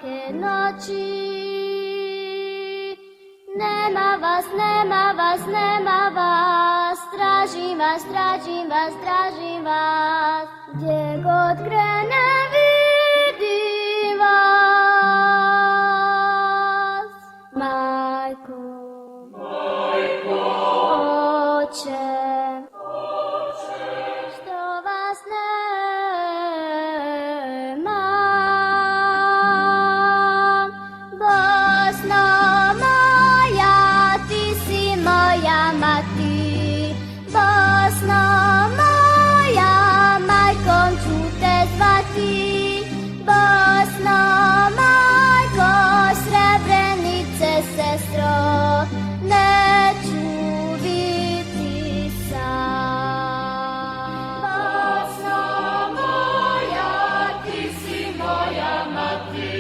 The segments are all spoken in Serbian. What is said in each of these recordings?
svake noći. Nema vas, nema vas, nema vas, tražim vas, tražim vas, tražim vas, gdje god krenem vidim vas. Majko, Oče, što vas nema, Bosno moja, ti si moja mati. Bosno moja, majkom ću te zvati. Bosno majko, Srebrenice sestro, neću biti sam. Bosno moja, ti si moja mati.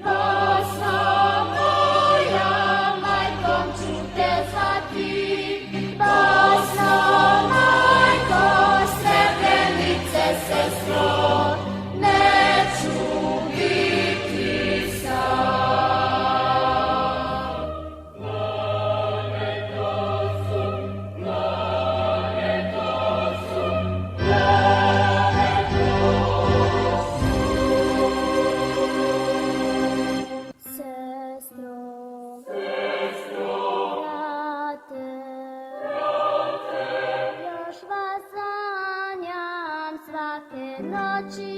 Bosno moja, majkom ću te zvati. Bosno majko, Srebrenice sestro, neću biti sam. Sestro, brate, još vas sanjam svake noći.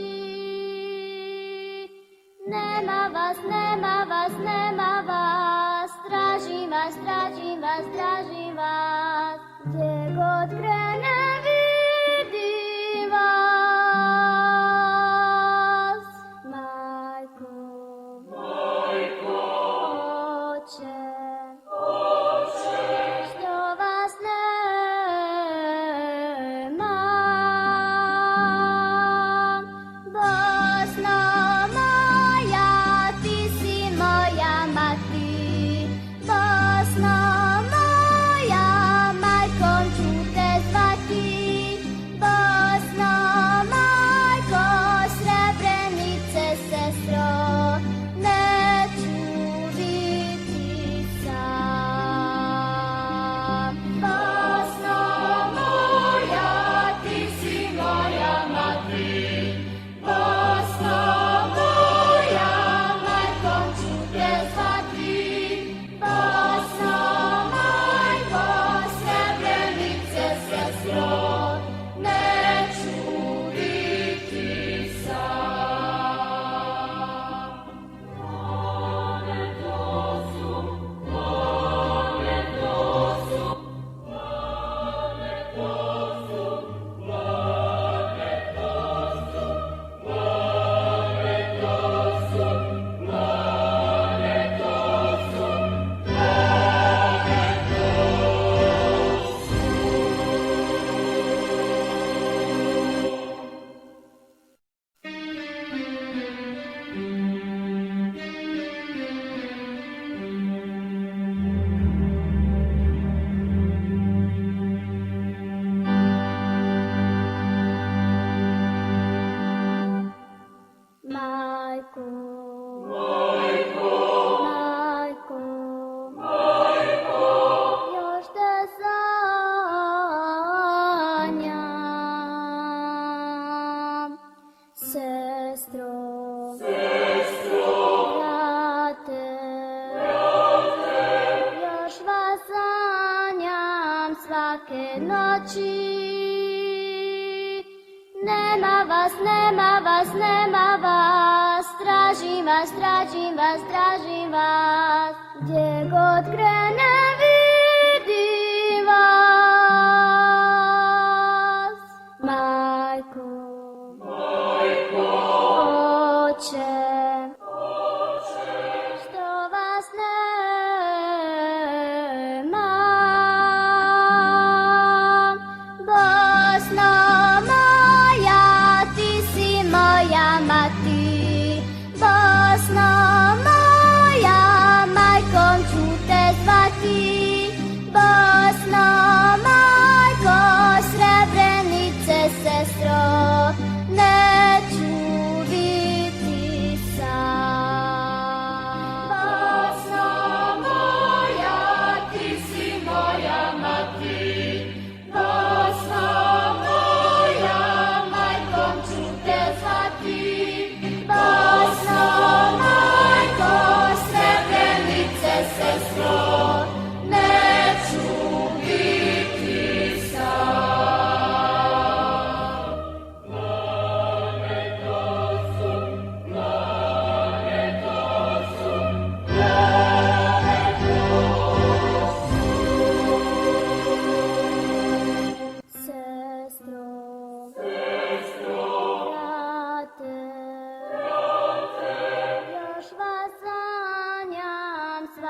Nema vas, nema vas, nema vas, tražim vas, tražim vas, tražim vas, gdje god krenem vidim vas. Majko, Oče, što vas nema, Bosno moja, ti si moja mati. Bosno moja, majkom ću te zvati. Bosno majko, Srebrenice sestro, neću biti sam. Bosno moja, ti si moja mati. Bosno moja, majkom ću te zvati. Bosno majko, Srebrenice sestro, neću biti sam. Majko, još te sanjam. Sestro, brate, još vas sanjam svake noći. Nema vas, nema vas, nema vas, tražim vas, tražim vas, tražim vas, gdje god krenem vidim vas. Majko, Oče, što vas nema, Bosno moja, ti si moja mati. Bosno moja, majkom ću te zvati.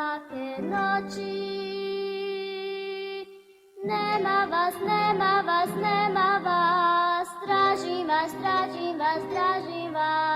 také noci. Nema vás, nema vás, nema vás, strážim vás, strážim vás, strážim vás.